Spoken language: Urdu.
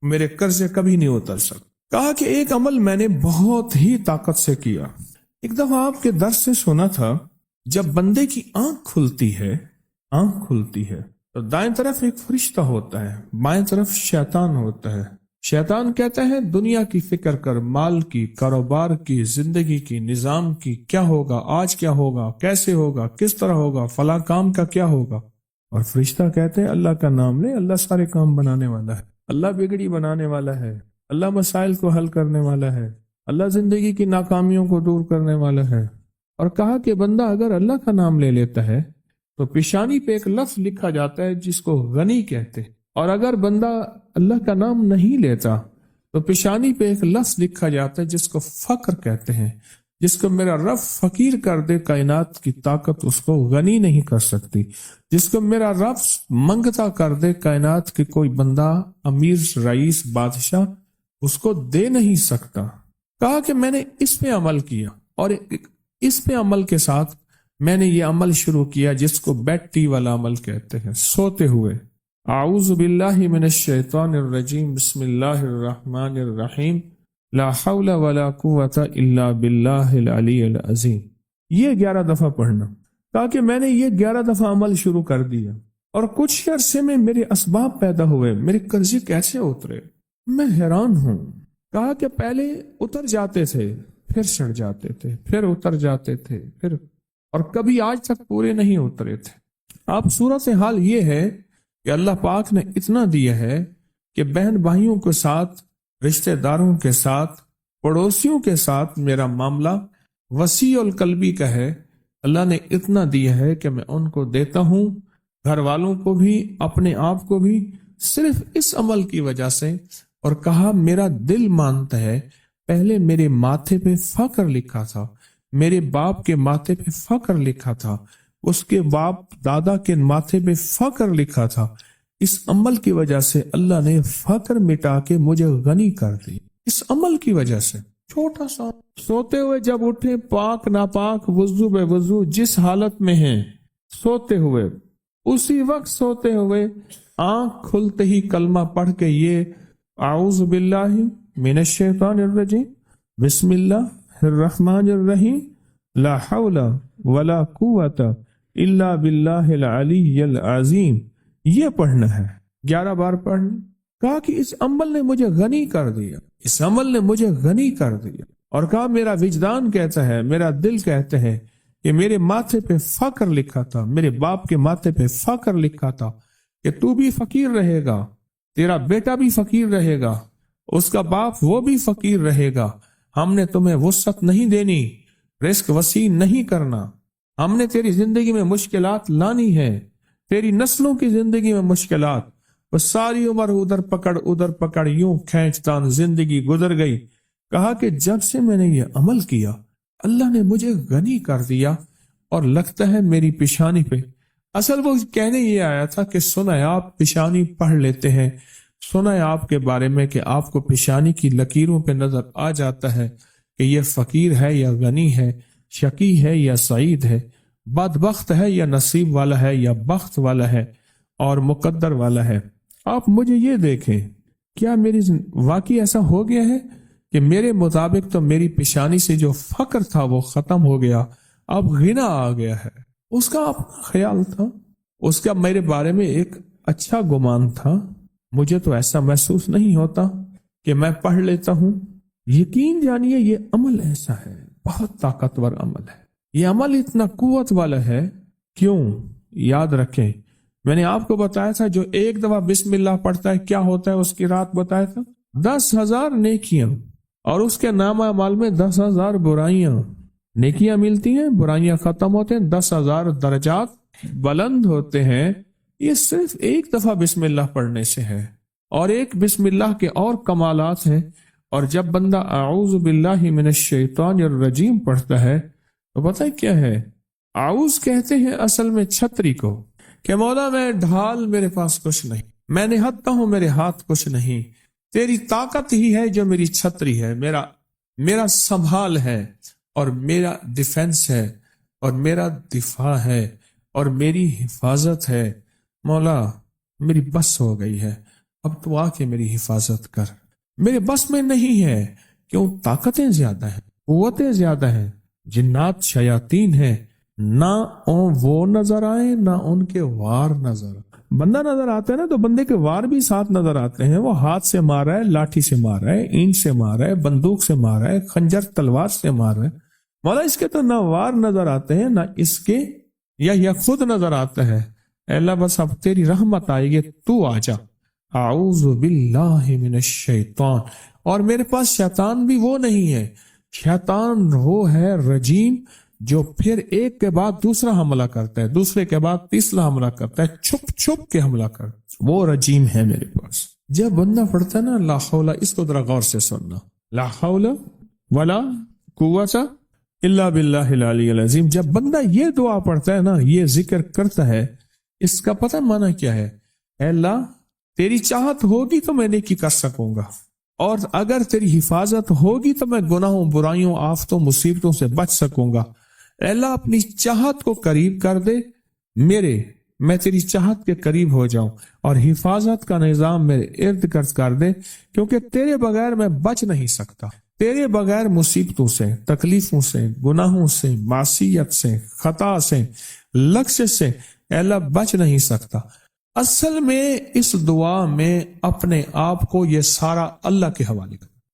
میرے قرضے کبھی نہیں اتر سکتے۔ کہا کہ ایک عمل میں نے بہت ہی طاقت سے کیا۔ ایک دفعہ آپ کے درس سے سنا تھا، جب بندے کی آنکھ کھلتی ہے تو دائیں طرف ایک فرشتہ ہوتا ہے، بائیں طرف شیطان ہوتا ہے۔ شیطان کہتا ہے دنیا کی فکر کر، مال کی، کاروبار کی، زندگی کی، نظام کی، کیا ہوگا، آج کیا ہوگا، کیسے ہوگا، کس طرح ہوگا، فلاں کام کا کیا ہوگا۔ اور فرشتہ کہتے ہیں اللہ کا نام لے، اللہ سارے کام بنانے والا ہے، اللہ بگڑی بنانے والا ہے، اللہ مسائل کو حل کرنے والا ہے، اللہ زندگی کی ناکامیوں کو دور کرنے والا ہے۔ اور کہا کہ بندہ اگر اللہ کا نام لے لیتا ہے تو پیشانی پہ ایک لفظ لکھا جاتا ہے جس کو غنی کہتے ہیں، اور اگر بندہ اللہ کا نام نہیں لیتا تو پیشانی پہ ایک لفظ لکھا جاتا ہے جس کو فقر کہتے ہیں، جس کو میرا رب فقیر کر دے کائنات کی طاقت اس کو غنی نہیں کر سکتی، جس کو میرا رب منگتا کر دے کائنات کے کوئی بندہ، امیر، رئیس، بادشاہ اس کو دے نہیں سکتا۔ کہا کہ میں نے اس پہ عمل کیا، اور اس پہ عمل کے ساتھ میں نے یہ عمل شروع کیا جس کو بیڈ ٹی والا عمل کہتے ہیں، سوتے ہوئے۔ اعوذ باللہ من الشیطان الرجیم، بسم اللہ الرحمن الرحیم، لا حول ولا قوت الا باللہ العلی العظیم۔ یہ 11 دفعہ پڑھنا۔ کہا کہ میں نے یہ 11 دفعہ عمل شروع کر دیا، اور کچھ عرصے میں میرے اسباب پیدا ہوئے، میرے قرضے کیسے اترے، میں حیران ہوں۔ کہا کہ پہلے اتر جاتے تھے، پھر چڑھ جاتے تھے، پھر اتر جاتے تھے، پھر، اور کبھی آج تک پورے نہیں اترے تھے۔ اب صورتحال یہ ہے کہ اللہ پاک نے اتنا دیا ہے کہ بہن بھائیوں کے ساتھ، رشتہ داروں کے ساتھ، پڑوسیوں کے ساتھ میرا معاملہ وسیع القلبی کا ہے۔ اللہ نے اتنا دیا ہے کہ میں ان کو دیتا ہوں، گھر والوں کو بھی، اپنے آپ کو بھی، صرف اس عمل کی وجہ سے۔ اور کہا میرا دل مانتا ہے، پہلے میرے ماتھے پہ فقر لکھا تھا، میرے باپ کے ماتھے پہ فقر لکھا تھا، اس کے باپ دادا کے ماتھے پہ فقر لکھا تھا۔ اس عمل کی وجہ سے اللہ نے فقر مٹا کے مجھے غنی کر دی، اس عمل کی وجہ سے۔ چھوٹا سا سوتے ہوئے جب اٹھے، پاک ناپاک، وضو بے وضو، جس حالت میں ہیں سوتے ہوئے، اسی وقت سوتے ہوئے آنکھ کھلتے ہی کلمہ پڑھ کے یہ اعوذ باللہ من الشیطان الرجیم، بسم اللہ الرحمن الرحیم، لا حول ولا قوت الا باللہ العلی العظیم، یہ پڑھنا ہے 11 بار پڑھنا۔ کہا کہ اس عمل نے مجھے غنی کر دیا، اس عمل نے مجھے غنی کر دیا۔ اور کہا میرا وجدان کہتا ہے، میرا دل کہتے ہیں کہ میرے ماتھے پہ فقر لکھا تھا، میرے باپ کے ماتھے پہ فقر لکھا تھا کہ تو بھی فقیر رہے گا، تیرا بیٹا بھی فقیر رہے گا، اس کا باپ وہ بھی فقیر رہے گا، ہم نے تمہیں وسعت نہیں دینی، رزق وسیع نہیں کرنا، ہم نے تیری زندگی میں مشکلات لانی ہے، تیری نسلوں کی زندگی میں مشکلات، وہ ساری عمر ادھر پکڑ یوں کھینچ تان زندگی گزر گئی۔ کہا کہ جب سے میں نے یہ عمل کیا، اللہ نے مجھے غنی کر دیا، اور لگتا ہے میری پیشانی پہ، اصل وہ کہنے یہ آیا تھا کہ سنا ہے آپ پیشانی پڑھ لیتے ہیں، سنا ہے آپ کے بارے میں کہ آپ کو پیشانی کی لکیروں پہ نظر آ جاتا ہے کہ یہ فقیر ہے یا غنی ہے، شقی ہے یا سعید ہے، بدبخت ہے یا نصیب والا ہے یا بخت والا ہے اور مقدر والا ہے۔ آپ مجھے یہ دیکھیں، کیا میری واقعی ایسا ہو گیا ہے کہ میرے مطابق تو میری پیشانی سے جو فقر تھا وہ ختم ہو گیا، اب غنا آ گیا ہے۔ اس کا اپنا خیال تھا، اس کا میرے بارے میں ایک اچھا گمان تھا، مجھے تو ایسا محسوس نہیں ہوتا کہ میں پڑھ لیتا ہوں۔ یقین جانیے یہ عمل ایسا ہے، بہت طاقتور عمل ہے، یہ عمل اتنا قوت والا ہے۔ کیوں؟ یاد رکھیں، میں نے آپ کو بتایا تھا جو ایک دفعہ بسم اللہ پڑھتا ہے کیا ہوتا ہے، اس کی رات بتایا تھا 10,000 نیکیاں، اور اس کے نام اعمال میں 10,000 برائیاں، نیکیاں ملتی ہیں، برائیاں ختم ہوتے ہیں، 10,000 درجات بلند ہوتے ہیں۔ یہ صرف ایک دفعہ بسم اللہ پڑھنے سے ہے، اور ایک بسم اللہ کے اور کمالات ہیں۔ اور جب بندہ اعوذ باللہ من الشیطان الرجیم پڑھتا ہے تو پتہ ہے کیا ہے، اعوذ کہتے ہیں اصل میں چھتری کو، کہ مولا میں ڈھال، میرے پاس کچھ نہیں، میں نہتا ہوں، میرے ہاتھ کچھ نہیں، تیری طاقت ہی ہے جو میری چھتری ہے، میرا سنبھال ہے، اور میرا ڈیفنس ہے، اور میرا دفاع ہے، اور میری حفاظت ہے۔ مولا میری بس ہو گئی ہے، اب تو آ کے میری حفاظت کر، میرے بس میں نہیں ہے، کیوں؟ طاقتیں زیادہ ہیں، قوتیں زیادہ ہیں، جنات شیاطین ہیں، نہ وہ نظر آئے نہ ان کے وار نظر آئے۔ بندہ نظر آتا ہے نا تو بندے کے وار بھی ساتھ نظر آتے ہیں، وہ ہاتھ سے مار رہا ہے، لاٹھی سے مار رہا ہے، اینٹ سے مار رہا ہے، بندوق سے مار رہا ہے، خنجر تلوار سے مار رہا ہے، مولا اس کے تو نہ وار نظر آتے ہیں نہ اس کے یا خود نظر آتا ہے۔ اے اللہ بس اب تیری رحمت آئے گی، تو آ جا۔ اعوذ باللہ من الشیطان، اور میرے پاس شیطان بھی وہ نہیں ہے، شیطان وہ ہے رجیم جو پھر ایک کے بعد دوسرا حملہ کرتا ہے، دوسرے کے بعد تیسرا حملہ کرتا ہے، چھپ چھپ کے حملہ کرتا ہے، وہ رجیم ہے میرے پاس۔ جب بندہ پڑھتا ہے نا لا حول، اس کو ذرا غور سے سننا، لا حول ولا قوت الا باللہ العلی العظیم، جب بندہ یہ دعا پڑھتا ہے نا، یہ ذکر کرتا ہے، اس کا پتہ معنی کیا ہے؟ اے اللہ تیری چاہت ہوگی تو میں نیکی کر سکوں گا، اور اگر تیری حفاظت ہوگی تو میں گناہوں، برائیوں، آفتوں، مصیبتوں سے بچ سکوں گا۔ اے اللہ اپنی چاہت کو قریب کر دے میں تیری چاہت کے قریب ہو جاؤں، اور حفاظت کا نظام میرے ارد گرد کر دے، کیونکہ تیرے بغیر میں بچ نہیں سکتا، تیرے بغیر مصیبتوں سے، تکلیفوں سے، گناہوں سے، معصیت سے، خطا سے، لغزش سے اے اللہ بچ نہیں سکتا۔ اصل میں اس دعا میں اپنے آپ کو یہ سارا اللہ کے حوالے کر،